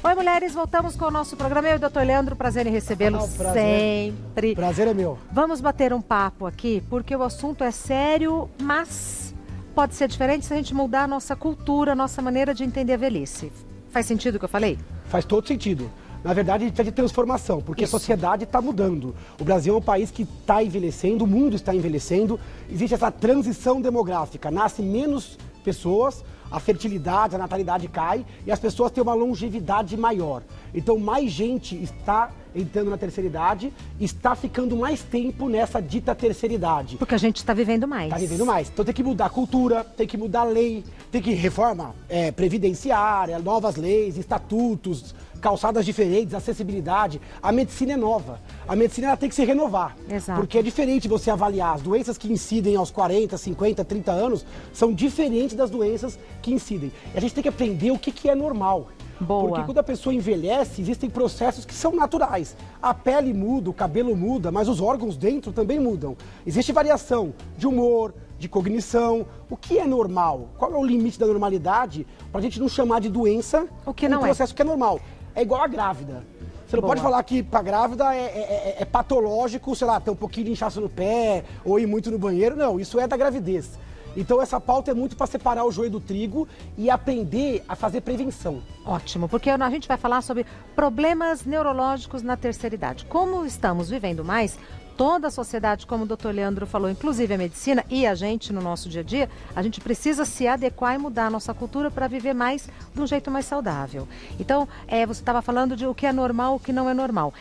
Oi, mulheres, voltamos com o nosso programa. Eu e o Dr. Leandro, prazer em recebê-lo sempre. Prazer é meu. Vamos bater um papo aqui, porque o assunto é sério, mas pode ser diferente se a gente mudar a nossa cultura, a nossa maneira de entender a velhice. Faz sentido o que eu falei? Faz todo sentido. Na verdade, a gente precisa de transformação, porque a sociedade está mudando. O Brasil é um país que está envelhecendo, o mundo está envelhecendo. Existe essa transição demográfica. Nasce menos pessoas, a fertilidade, a natalidade cai e as pessoas têm uma longevidade maior. Então, mais gente está entrando na terceira idade, está ficando mais tempo nessa dita terceira idade. Porque a gente está vivendo mais. Está vivendo mais. Então tem que mudar a cultura, tem que mudar a lei, tem que reforma previdenciária, novas leis, estatutos, calçadas diferentes, acessibilidade. A medicina é nova. A medicina ela tem que se renovar. Exato. Porque é diferente você avaliar as doenças que incidem aos 40, 50, 30 anos, são diferentes das doenças que incidem. E a gente tem que aprender o que é normal. Boa. Porque quando a pessoa envelhece, existem processos que são naturais. A pele muda, o cabelo muda, mas os órgãos dentro também mudam. Existe variação de humor, de cognição. O que é normal? Qual é o limite da normalidade para a gente não chamar de doença o que não um processo que é normal? É igual a grávida. Você não pode falar que para grávida é patológico, sei lá, ter um pouquinho de inchaço no pé ou ir muito no banheiro. Não, isso é da gravidez. Então essa pauta é muito para separar o joio do trigo e aprender a fazer prevenção. Ótimo, porque a gente vai falar sobre problemas neurológicos na terceira idade. Como estamos vivendo mais, toda a sociedade, como o doutor Leandro falou, inclusive a medicina e a gente no nosso dia a dia, a gente precisa se adequar e mudar a nossa cultura para viver mais de um jeito mais saudável. Então, você estava falando de o que é normal, o que não é normal.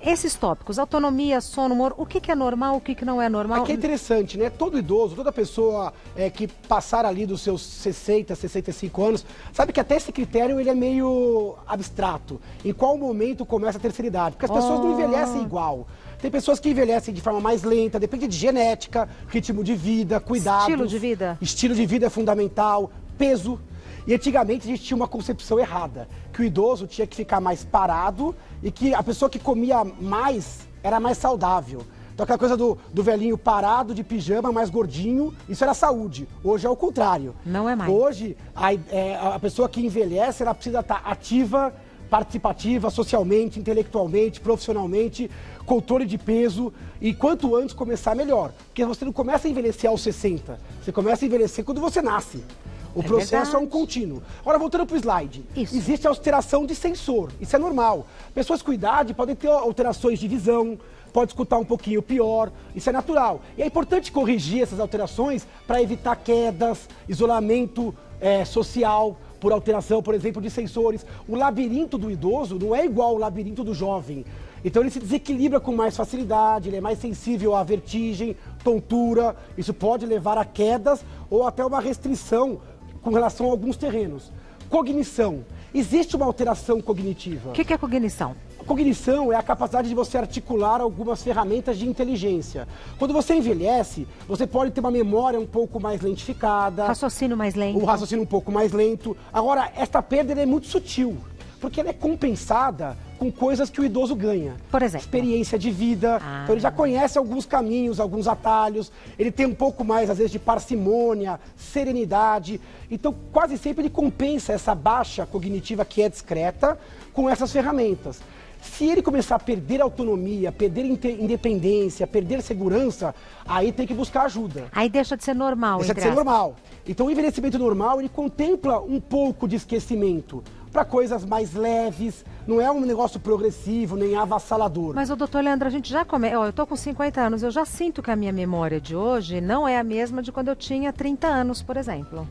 Esses tópicos, autonomia, sono, humor, o que é normal, o que não é normal? Aqui é interessante, né? Todo idoso, toda pessoa que passar ali dos seus 60, 65 anos, sabe que até esse critério ele é meio abstrato. Em qual momento começa a terceira idade? Porque as pessoas não envelhecem igual. Tem pessoas que envelhecem de forma mais lenta, depende de genética, ritmo de vida, cuidados. Estilo de vida. Estilo de vida é fundamental, peso. E antigamente a gente tinha uma concepção errada, que o idoso tinha que ficar mais parado e que a pessoa que comia mais era mais saudável. Então aquela coisa do velhinho parado, de pijama, mais gordinho, isso era saúde. Hoje é o contrário. Não é mais. Hoje a pessoa que envelhece, ela precisa estar ativa, participativa, socialmente, intelectualmente, profissionalmente, controle de peso e quanto antes começar melhor. Porque você não começa a envelhecer aos 60, você começa a envelhecer quando você nasce. O processo é um contínuo. Agora, voltando para o slide. Isso. Existe alteração de sensor. Isso é normal. Pessoas com idade podem ter alterações de visão, pode escutar um pouquinho pior. Isso é natural. E é importante corrigir essas alterações para evitar quedas, isolamento social, por alteração, por exemplo, de sensores. O labirinto do idoso não é igual ao labirinto do jovem. Então ele se desequilibra com mais facilidade, ele é mais sensível à vertigem, tontura. Isso pode levar a quedas ou até uma restrição com relação a alguns terrenos. Cognição. Existe uma alteração cognitiva. O que é cognição? Cognição é a capacidade de você articular algumas ferramentas de inteligência. Quando você envelhece, você pode ter uma memória um pouco mais lentificada. Raciocínio mais lento. O raciocínio um pouco mais lento. Agora, esta perda é muito sutil, porque ela é compensada com coisas que o idoso ganha. Por exemplo? Experiência de vida. Então ele já conhece alguns caminhos, alguns atalhos. Ele tem um pouco mais, às vezes, de parcimônia, serenidade. Então, quase sempre ele compensa essa baixa cognitiva que é discreta com essas ferramentas. Se ele começar a perder autonomia, perder independência, perder segurança, aí tem que buscar ajuda. Aí deixa de ser normal, Deixa de ser normal. Então o envelhecimento normal, ele contempla um pouco de esquecimento para coisas mais leves, não é um negócio progressivo, nem avassalador. Mas, doutor Leandro, a gente já começa... eu tô com 50 anos, eu já sinto que a minha memória de hoje não é a mesma de quando eu tinha 30 anos, por exemplo.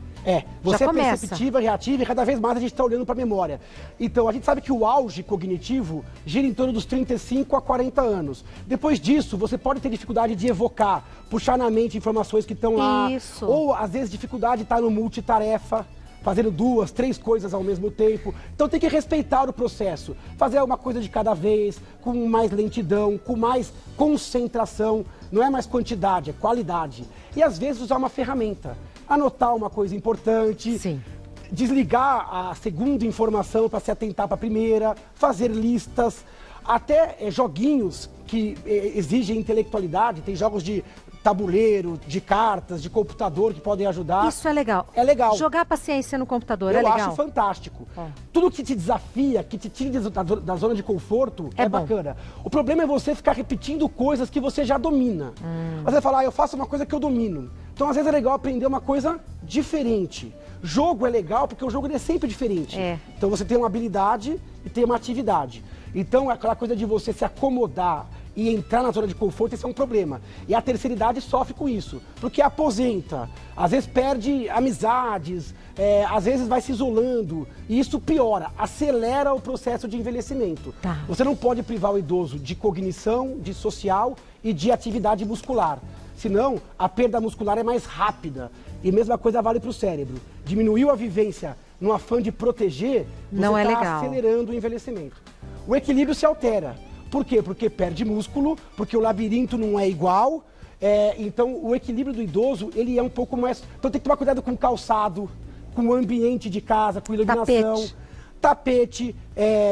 Você é perceptiva, reativa e cada vez mais a gente está olhando para a memória. Então, a gente sabe que o auge cognitivo gira em torno dos 35 a 40 anos. Depois disso, você pode ter dificuldade de evocar, puxar na mente informações que estão lá. Isso. Ou, às vezes, dificuldade de estar no multitarefa, fazendo 2, 3 coisas ao mesmo tempo. Então tem que respeitar o processo, fazer uma coisa de cada vez, com mais lentidão, com mais concentração. Não é mais quantidade, é qualidade. E às vezes usar uma ferramenta, anotar uma coisa importante. Sim. Desligar a segunda informação para se atentar para a primeira, fazer listas, até joguinhos que exigem intelectualidade, tem jogos de tabuleiro, de cartas, de computador que podem ajudar. Isso é legal. É legal. Jogar paciência no computador Eu é legal? acho fantástico. Tudo que te desafia, que te tira da zona de conforto, é bacana. O problema é você ficar repetindo coisas que você já domina. Você fala, eu faço uma coisa que eu domino. Então, às vezes, é legal aprender uma coisa diferente. Jogo é legal porque o jogo ele é sempre diferente. Então, você tem uma habilidade e tem uma atividade. Então, aquela coisa de você se acomodar e entrar na zona de conforto, esse é um problema. E a terceira idade sofre com isso, porque aposenta, às vezes perde amizades, às vezes vai se isolando, e isso piora, acelera o processo de envelhecimento. Você não pode privar o idoso de cognição, de social e de atividade muscular, senão a perda muscular é mais rápida. E a mesma coisa vale para o cérebro. Diminuiu a vivência no afã de proteger, você está acelerando o envelhecimento. O equilíbrio se altera. Por quê? Porque perde músculo, porque o labirinto não é igual. Então, o equilíbrio do idoso, ele é um pouco mais... Então, tem que tomar cuidado com o calçado, com o ambiente de casa, com a iluminação. Tapete,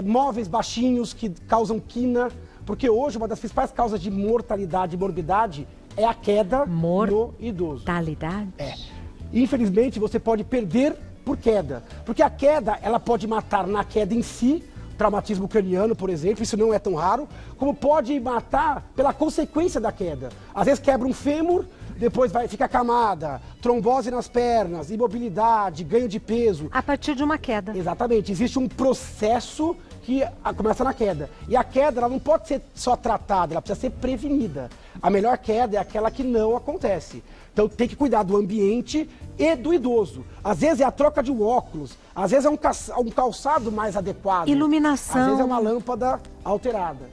móveis baixinhos que causam quina. Porque hoje, uma das principais causas de mortalidade e morbidade é a queda no idoso. Mortalidade? Infelizmente, você pode perder por queda. Porque a queda, ela pode matar na queda em si, traumatismo craniano, por exemplo, isso não é tão raro, como pode matar pela consequência da queda. Às vezes quebra um fêmur, depois fica camada, trombose nas pernas, imobilidade, ganho de peso. A partir de uma queda. Exatamente, existe um processo que começa na queda. E a queda, ela não pode ser só tratada, ela precisa ser prevenida. A melhor queda é aquela que não acontece. Então tem que cuidar do ambiente e do idoso. Às vezes é a troca de óculos, às vezes é um calçado mais adequado. Iluminação. Às vezes é uma lâmpada alterada.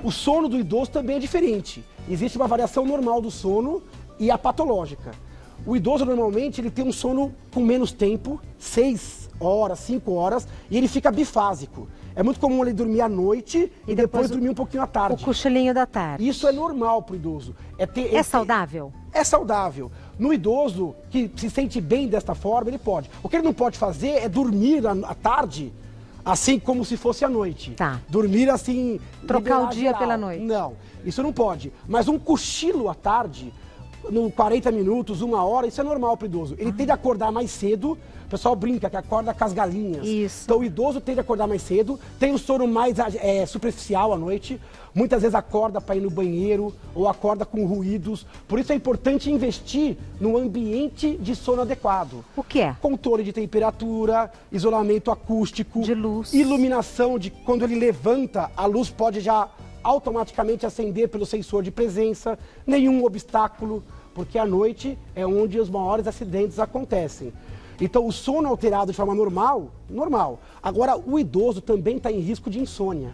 O sono do idoso também é diferente. Existe uma variação normal do sono e a patológica. O idoso normalmente ele tem um sono com menos tempo, 6 horas, 5 horas, e ele fica bifásico. É muito comum ele dormir à noite e depois dormir um pouquinho à tarde. O cochilinho da tarde. Isso é normal para o idoso. É saudável? É saudável. No idoso que se sente bem desta forma, ele pode. O que ele não pode fazer é dormir à tarde, assim como se fosse à noite. Dormir assim... Trocar o dia pela noite. Não, isso não pode. Mas um cochilo à tarde, no 40 minutos, 1 hora, isso é normal para o idoso. Ele tende a acordar mais cedo. O pessoal brinca que acorda com as galinhas. Isso. Então o idoso tende a acordar mais cedo, tem o sono mais superficial à noite, muitas vezes acorda para ir no banheiro ou acorda com ruídos. Por isso é importante investir no ambiente de sono adequado. O que é? Controle de temperatura, isolamento acústico, de luz, iluminação, de quando ele levanta, a luz pode já automaticamente acender pelo sensor de presença, nenhum obstáculo, porque à noite é onde os maiores acidentes acontecem. Então, o sono alterado de forma normal. Agora, o idoso também está em risco de insônia.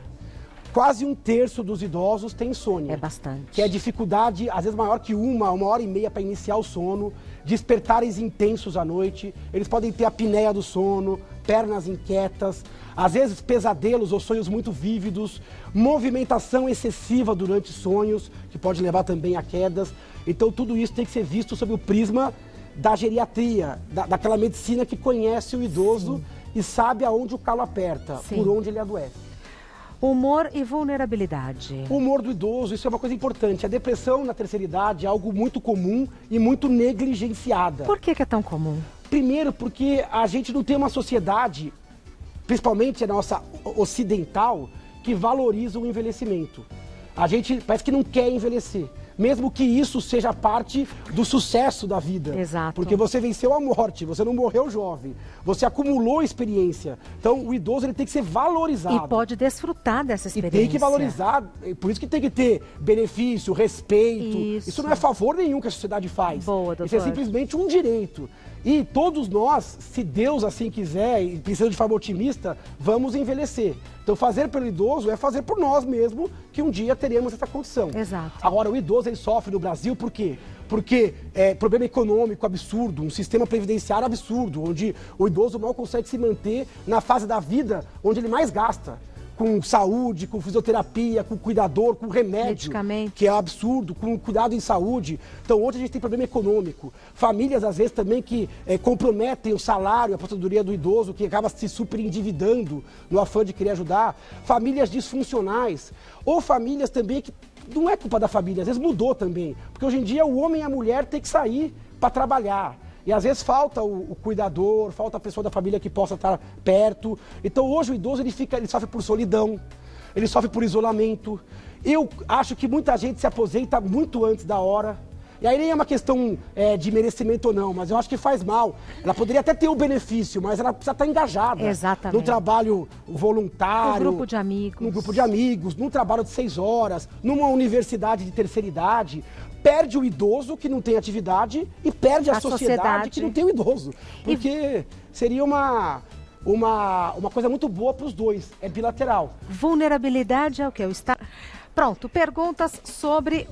Quase 1/3 dos idosos tem insônia. É bastante. Que é dificuldade, às vezes, maior que 1 hora e meia para iniciar o sono, despertares intensos à noite, eles podem ter apneia do sono, pernas inquietas, às vezes pesadelos ou sonhos muito vívidos, movimentação excessiva durante sonhos, que pode levar também a quedas. Então, tudo isso tem que ser visto sob o prisma da geriatria, daquela medicina que conhece o idoso e sabe aonde o calo aperta, por onde ele adoece. Humor e vulnerabilidade. O humor do idoso, isso é uma coisa importante. A depressão na terceira idade é algo muito comum e muito negligenciada. Por que é tão comum? Primeiro, porque a gente não tem uma sociedade, principalmente a nossa ocidental, que valoriza o envelhecimento. A gente parece que não quer envelhecer. Mesmo que isso seja parte do sucesso da vida. Exato. Porque você venceu a morte, você não morreu jovem, você acumulou experiência. Então, o idoso ele tem que ser valorizado. E pode desfrutar dessa experiência. E tem que valorizar, por isso que tem que ter benefício, respeito. Isso não é favor nenhum que a sociedade faz. Boa, doutor. Isso é simplesmente um direito. E todos nós, se Deus assim quiser, e pensando de forma otimista, vamos envelhecer. Então, fazer pelo idoso é fazer por nós mesmos, que um dia teremos essa condição. Exato. Agora, o idoso ele sofre no Brasil por quê? Porque problema econômico absurdo, um sistema previdenciário absurdo, onde o idoso mal consegue se manter na fase da vida onde ele mais gasta. Com saúde, com fisioterapia, com cuidador, com remédio, medicamento, que é absurdo, com cuidado em saúde. Então hoje a gente tem problema econômico. Famílias, às vezes, também que comprometem o salário, a aposentadoria do idoso, que acaba se super endividando no afã de querer ajudar. Famílias disfuncionais. Ou famílias também que não é culpa da família, às vezes mudou também. Porque hoje em dia o homem e a mulher têm que sair para trabalhar. E às vezes falta o cuidador, falta a pessoa da família que possa estar perto. Então hoje o idoso ele sofre por solidão, ele sofre por isolamento. Eu acho que muita gente se aposenta muito antes da hora. E aí nem é uma questão de merecimento ou não, mas eu acho que faz mal. Ela poderia até ter um benefício, mas ela precisa estar engajada. Exatamente. No trabalho voluntário. Um grupo de amigos. Num grupo de amigos, num trabalho de 6 horas, numa universidade de terceira idade. Perde o idoso que não tem atividade e perde a sociedade que não tem o idoso. Porque seria uma coisa muito boa para os dois, é bilateral. Vulnerabilidade é o que? Pronto, perguntas sobre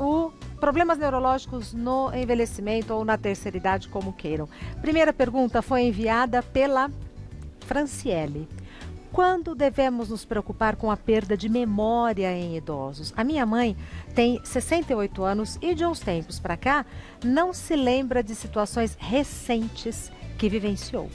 problemas neurológicos no envelhecimento ou na terceira idade, como queiram. Primeira pergunta foi enviada pela Franciele. Quando devemos nos preocupar com a perda de memória em idosos? A minha mãe tem 68 anos e de uns tempos para cá não se lembra de situações recentes que vivenciou.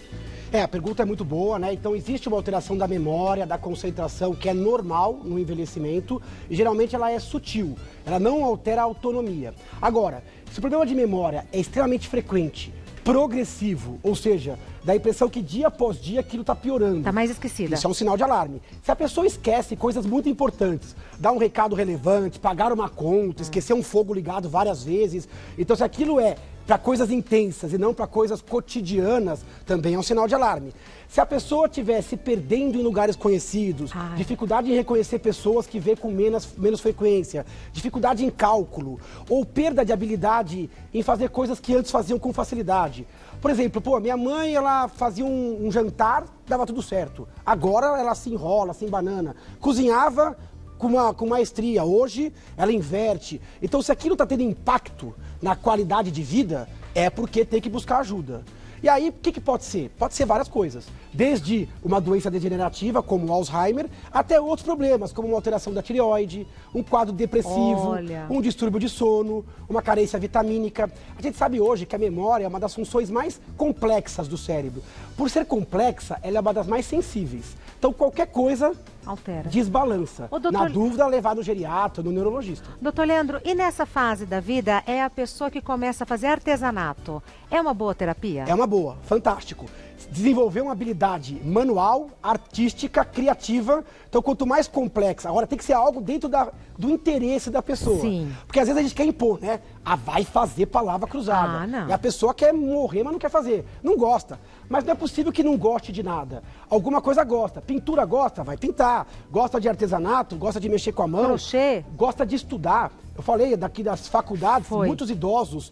A pergunta é muito boa, né? Então existe uma alteração da memória, da concentração, que é normal no envelhecimento e geralmente ela é sutil, ela não altera a autonomia. Agora, se o problema de memória é extremamente frequente, progressivo, ou seja, dá a impressão que dia após dia aquilo está piorando. Está mais esquecida. Isso é um sinal de alarme. Se a pessoa esquece coisas muito importantes, dá um recado relevante, pagar uma conta, esquecer um fogo ligado várias vezes, então se aquilo é para coisas intensas e não para coisas cotidianas, também é um sinal de alarme. Se a pessoa estiver se perdendo em lugares conhecidos, dificuldade em reconhecer pessoas que vê com menos frequência, dificuldade em cálculo, ou perda de habilidade em fazer coisas que antes faziam com facilidade. Por exemplo, minha mãe, ela fazia um jantar, dava tudo certo. Agora ela se enrola, se embanana. Cozinhava com maestria. Hoje ela inverte. Então, se aquilo está tendo impacto na qualidade de vida, é porque tem que buscar ajuda. E aí, o que pode ser? Pode ser várias coisas. Desde uma doença degenerativa, como o Alzheimer, até outros problemas, como uma alteração da tireoide, um quadro depressivo, um distúrbio de sono, uma carência vitamínica. A gente sabe hoje que a memória é uma das funções mais complexas do cérebro. Por ser complexa, ela é uma das mais sensíveis. Então, qualquer coisa altera, desbalança. Na dúvida, levar no geriatra, no neurologista. Doutor Leandro, e nessa fase da vida é a pessoa que começa a fazer artesanato. É uma boa terapia? É uma boa, fantástico. Desenvolver uma habilidade manual, artística, criativa. Então, quanto mais complexa. Agora, tem que ser algo dentro do interesse da pessoa. Sim. Porque às vezes a gente quer impor, né? Vai fazer palavra cruzada. Não. E a pessoa quer morrer, mas não quer fazer. Não gosta. Mas não é possível que não goste de nada. Alguma coisa gosta. Pintura gosta, vai pintar. Gosta de artesanato, gosta de mexer com a mão. Crochê. Gosta de estudar. Eu falei daqui das faculdades, muitos idosos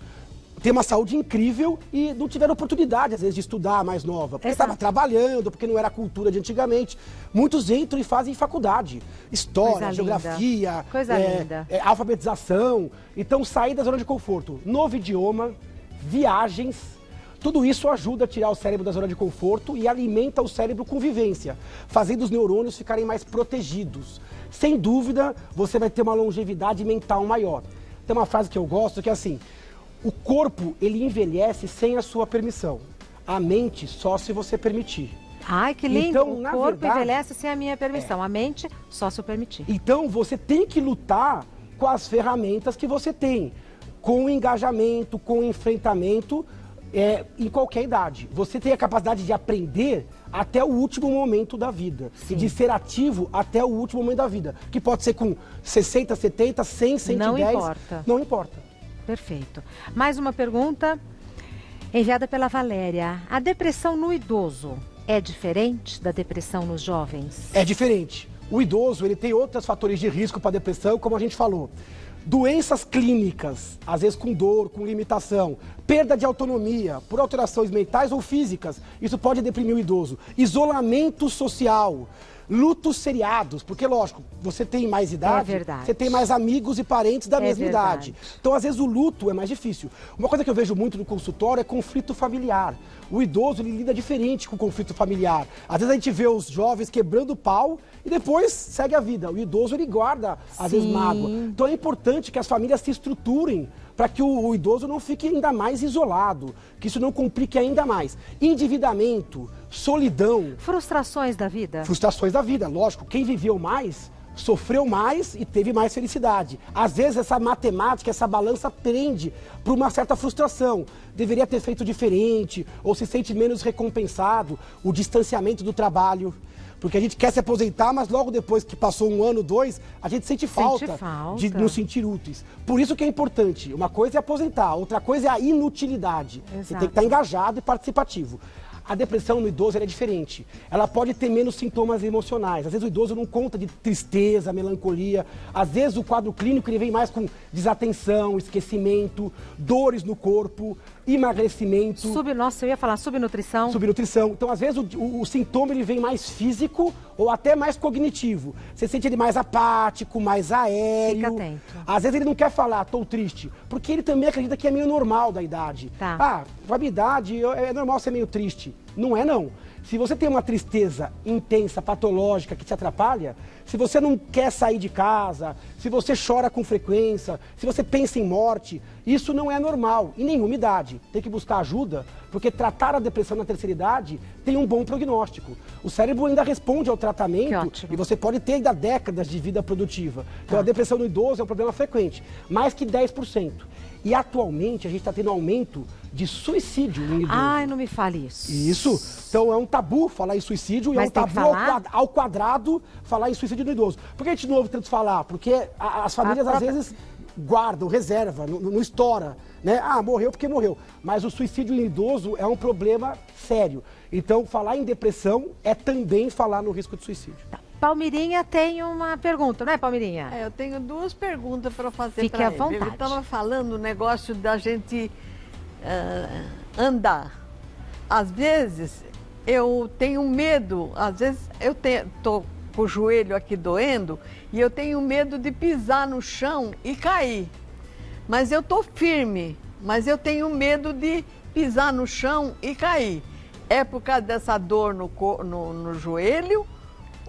têm uma saúde incrível e não tiveram oportunidade, às vezes, de estudar mais nova. Porque estava trabalhando, porque não era a cultura de antigamente. Muitos entram e fazem faculdade. História, geografia, alfabetização. Então, sair da zona de conforto. Novo idioma, viagens. Tudo isso ajuda a tirar o cérebro da zona de conforto e alimenta o cérebro com vivência, fazendo os neurônios ficarem mais protegidos. Sem dúvida, você vai ter uma longevidade mental maior. Tem uma frase que eu gosto que é assim: o corpo, ele envelhece sem a sua permissão. A mente, só se você permitir. Ai, que lindo. Então, o corpo envelhece sem a minha permissão. A mente, só se eu permitir. Então, você tem que lutar com as ferramentas que você tem. Com o engajamento, com o enfrentamento, em qualquer idade. Você tem a capacidade de aprender até o último momento da vida. Sim. E de ser ativo até o último momento da vida. Que pode ser com 60, 70, 100, 110. Não importa. Não importa. Perfeito. Mais uma pergunta enviada pela Valéria. A depressão no idoso é diferente da depressão nos jovens? É diferente. O idoso, ele tem outros fatores de risco para depressão, como a gente falou. Doenças clínicas, às vezes com dor, com limitação, perda de autonomia, por alterações mentais ou físicas, isso pode deprimir o idoso. Isolamento social, lutos seriados, porque lógico, você tem mais idade, você tem mais amigos e parentes da mesma idade. Então, às vezes, o luto é mais difícil. Uma coisa que eu vejo muito no consultório é conflito familiar. O idoso, ele lida diferente com o conflito familiar. Às vezes a gente vê os jovens quebrando o pau e depois segue a vida. O idoso, ele guarda, às vezes, mágoa. Então é importante que as famílias se estruturem para que o idoso não fique ainda mais isolado, que isso não complique ainda mais. Endividamento, solidão. Frustrações da vida? Frustrações da vida, lógico. Quem viveu mais sofreu mais e teve mais felicidade. Às vezes essa matemática, essa balança pende para uma certa frustração. Deveria ter feito diferente, ou se sente menos recompensado, o distanciamento do trabalho. Porque a gente quer se aposentar, mas logo depois que passou 1 ano, 2, a gente sente falta de nos sentir úteis. Por isso que é importante. Uma coisa é aposentar, outra coisa é a inutilidade. Exato. Você tem que estar engajado e participativo. A depressão no idoso é diferente. Ela pode ter menos sintomas emocionais. Às vezes o idoso não conta de tristeza, melancolia. Às vezes o quadro clínico ele vem mais com desatenção, esquecimento, dores no corpo, emagrecimento. Nossa, eu ia falar subnutrição. Subnutrição. Então, às vezes, o sintoma ele vem mais físico ou até mais cognitivo. Você sente ele mais apático, mais aéreo. Fica atento. Às vezes ele não quer falar, estou triste, porque ele também acredita que é meio normal da idade. Tá. Ah, com a minha idade é normal ser meio triste. Não é, não. Se você tem uma tristeza intensa, patológica, que te atrapalha, se você não quer sair de casa, se você chora com frequência, se você pensa em morte, isso não é normal, em nenhuma idade. Tem que buscar ajuda, porque tratar a depressão na terceira idade tem um bom prognóstico. O cérebro ainda responde ao tratamento e você pode ter ainda décadas de vida produtiva. Então a depressão no idoso é um problema frequente, mais que 10%. E atualmente a gente está tendo aumento de suicídio em idoso. Ai, não me fale isso. Isso. Então é um tabu falar em suicídio. Mas e é um tabu ao quadrado falar em suicídio no idoso. Por que a gente não ouve tanto falar? Porque as famílias às vezes guardam, reserva, não estoura. Né? Ah, morreu porque morreu. Mas o suicídio em idoso é um problema sério. Então falar em depressão é também falar no risco de suicídio. Tá. Palmirinha tem uma pergunta, não é, Palmirinha? Eu tenho 2 perguntas para fazer para ele. Fique à vontade. Ele estava falando o negócio da gente andar. Às vezes, eu tenho medo, às vezes eu estou com o joelho aqui doendo e eu tenho medo de pisar no chão e cair. Mas eu estou firme, mas eu tenho medo de pisar no chão e cair. É por causa dessa dor no joelho?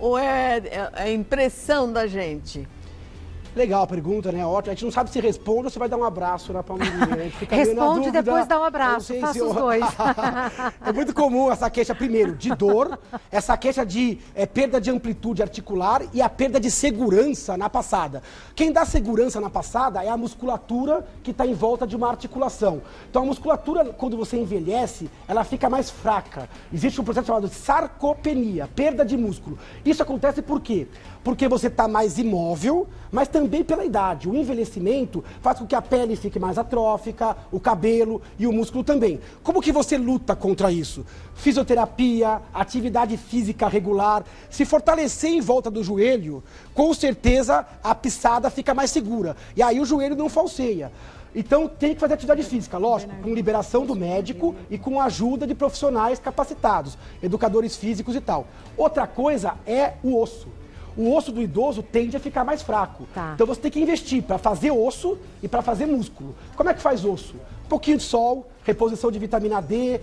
Ou é a impressão da gente? Legal a pergunta, né? Ótimo. A gente não sabe se responde ou se vai dar um abraço na Palmeirinha. Responde e depois dá um abraço. Faça os dois. É muito comum essa queixa, primeiro, de dor, essa queixa de perda de amplitude articular e a perda de segurança na passada. Quem dá segurança na passada é a musculatura que está em volta de uma articulação. Então a musculatura, quando você envelhece, ela fica mais fraca. Existe um processo chamado sarcopenia, perda de músculo. Isso acontece por quê? Porque você está mais imóvel, mas também pela idade. O envelhecimento faz com que a pele fique mais atrófica, o cabelo e o músculo também. Como que você luta contra isso? Fisioterapia, atividade física regular, se fortalecer em volta do joelho, com certeza a pisada fica mais segura. E aí o joelho não falseia. Então tem que fazer atividade física, lógico, com liberação do médico e com a ajuda de profissionais capacitados, educadores físicos e tal. Outra coisa é o osso. O osso do idoso tende a ficar mais fraco. Tá. Então você tem que investir para fazer osso e para fazer músculo. Como é que faz osso? Um pouquinho de sol, reposição de vitamina D,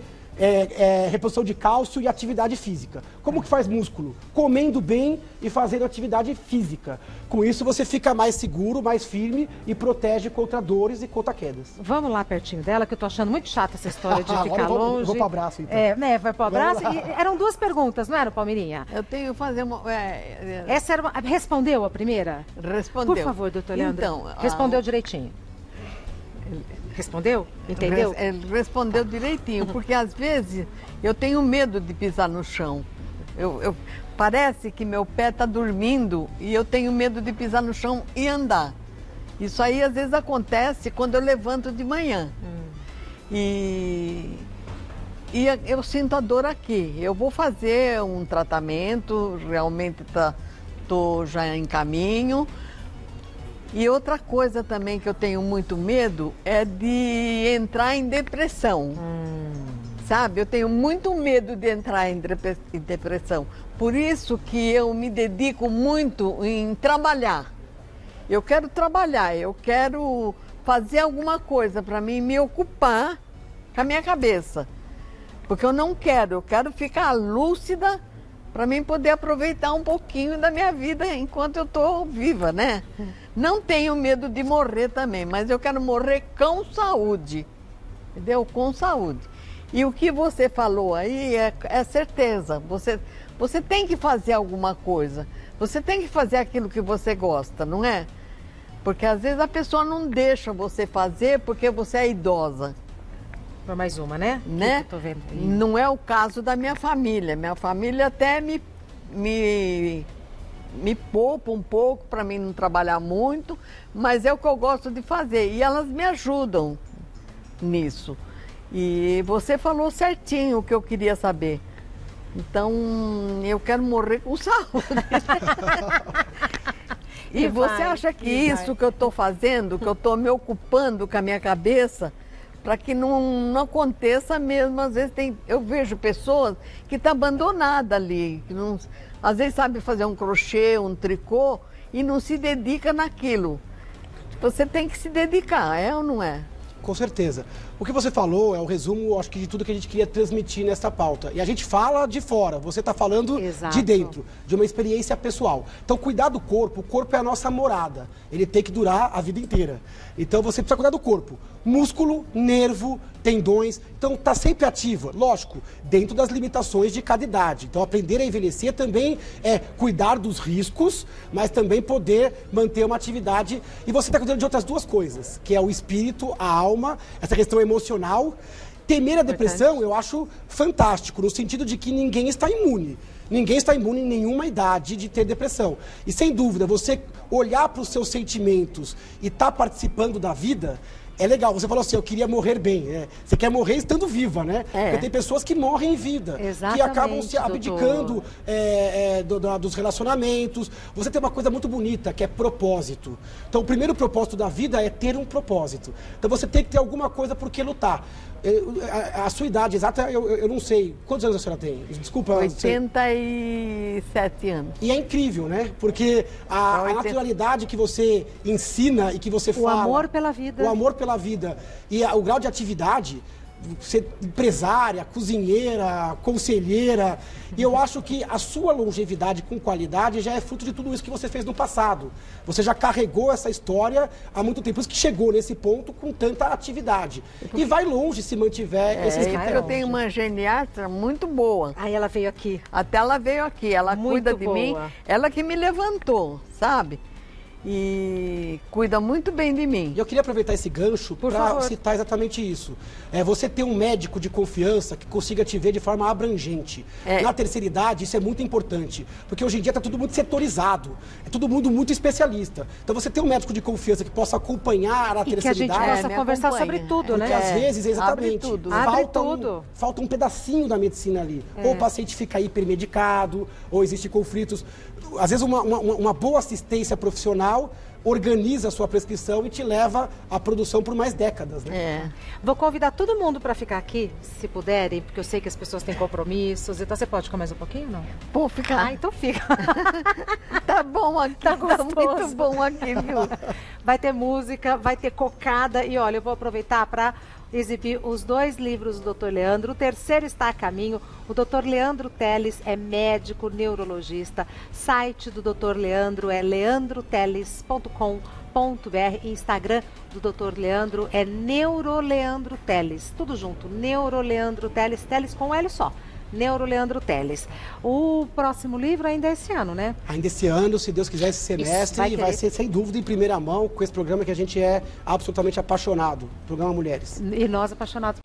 reposição de cálcio e atividade física. Como que faz músculo? Comendo bem e fazendo atividade física. Com isso você fica mais seguro, mais firme e protege contra dores e contra quedas. Vamos lá pertinho dela, que eu tô achando muito chata essa história de ficar longe. Eu vou pro abraço, então. Né, vai pro abraço. E eram 2 perguntas, não era, Palmeirinha? Eu tenho que fazer uma... Essa era respondeu a primeira? Respondeu. Por favor, doutor Leandro. Então, respondeu direitinho. Respondeu? Entendeu? Ele respondeu direitinho, porque às vezes eu tenho medo de pisar no chão. Parece que meu pé está dormindo e eu tenho medo de pisar no chão e andar. Isso aí às vezes acontece quando eu levanto de manhã. E eu sinto a dor aqui. Eu vou fazer um tratamento, realmente estou já em caminho. E outra coisa também que eu tenho muito medo é de entrar em depressão. Sabe? Eu tenho muito medo de entrar em depressão. Por isso que eu me dedico muito em trabalhar. Eu quero trabalhar, eu quero fazer alguma coisa para mim me ocupar com a minha cabeça. Porque eu quero ficar lúcida para mim poder aproveitar um pouquinho da minha vida enquanto eu estou viva, né? Não tenho medo de morrer também, mas eu quero morrer com saúde, entendeu? Com saúde. E o que você falou aí é certeza. você tem que fazer alguma coisa. Você tem que fazer aquilo que você gosta, não é? Porque às vezes a pessoa não deixa você fazer porque você é idosa. Por mais uma, né? Né? Que eu tô vendo aí. Não é o caso da minha família. Minha família até me poupa um pouco para mim não trabalhar muito, mas é o que eu gosto de fazer. E elas me ajudam nisso. E você falou certinho o que eu queria saber. Então, eu quero morrer com saúde. E você acha que isso que eu estou fazendo, que eu estou me ocupando com a minha cabeça, para que não aconteça mesmo, às vezes eu vejo pessoas que estão abandonadas ali, que não, às vezes sabe fazer um crochê, um tricô e não se dedica naquilo. Você tem que se dedicar, é ou não é? Com certeza. O que você falou é o resumo, acho que, de tudo que a gente queria transmitir nesta pauta. E a gente fala de fora, você está falando de dentro, de uma experiência pessoal. Então, cuidar do corpo, o corpo é a nossa morada. Ele tem que durar a vida inteira. Então, você precisa cuidar do corpo. Músculo, nervo, tendões. Então, está sempre ativo, lógico, dentro das limitações de cada idade. Então, aprender a envelhecer também é cuidar dos riscos, mas também poder manter uma atividade. E você está cuidando de outras duas coisas, que é o espírito, a alma, essa questão emocional. Temer a depressão eu acho fantástico, no sentido de que ninguém está imune. Ninguém está imune em nenhuma idade de ter depressão. E sem dúvida, você olhar para os seus sentimentos e estar participando da vida é legal. Você falou assim, eu queria morrer bem. Você quer morrer estando viva, né? Porque tem pessoas que morrem em vida. Exatamente, que acabam se abdicando dos relacionamentos. Você tem uma coisa muito bonita, que é propósito. Então, o primeiro propósito da vida é ter um propósito. Então, você tem que ter alguma coisa por que lutar. A sua idade exata, eu não sei. Quantos anos a senhora tem? Desculpa. 87 anos. E é incrível, né? Porque a naturalidade que você ensina e que você fala... O amor pela vida. O amor pela vida. E o grau de atividade, ser empresária, cozinheira, conselheira. E eu acho que a sua longevidade com qualidade já é fruto de tudo isso que você fez no passado. Você já carregou essa história há muito tempo. Por isso que chegou nesse ponto com tanta atividade. E vai longe se mantiver esses critérios. Eu tenho uma geriatra muito boa. Aí ela veio aqui. Até ela veio aqui. Ela Muito cuida de boa. mim. Ela que me levantou, sabe? E cuida muito bem de mim. E eu queria aproveitar esse gancho para citar exatamente isso. Você ter um médico de confiança que consiga te ver de forma abrangente. Na terceira idade, isso é muito importante, porque hoje em dia está tudo muito setorizado, é todo mundo muito especialista. Então você ter um médico de confiança que possa acompanhar a terceira idade... E que a gente possa conversar sobre tudo, né? Porque às vezes, exatamente, tudo. falta um pedacinho da medicina ali. Ou o paciente fica hipermedicado, ou existem conflitos. Às vezes uma boa assistência profissional organiza a sua prescrição e te leva à produção por mais décadas, né? Vou convidar todo mundo para ficar aqui, se puderem, porque eu sei que as pessoas têm compromissos. Então, você pode ficar mais um pouquinho ou não? Vou ficar. Então fica. Tá bom aqui, tá muito bom aqui, viu? Vai ter música, vai ter cocada. E olha, eu vou aproveitar para exibir os 2 livros do Dr. Leandro. O terceiro está a caminho. O Dr. Leandro Teles é médico neurologista. Site do Dr. Leandro é leandroteles.com.br. Instagram do Dr. Leandro é Neuroleandro Teles. Tudo junto, Neuroleandro Teles, Teles com L só. Neuroleandro Teles. O próximo livro ainda é esse ano, né? Ainda esse ano, se Deus quiser, esse semestre, vai ser sem dúvida em primeira mão com esse programa que a gente é absolutamente apaixonado, programa Mulheres. E nós apaixonados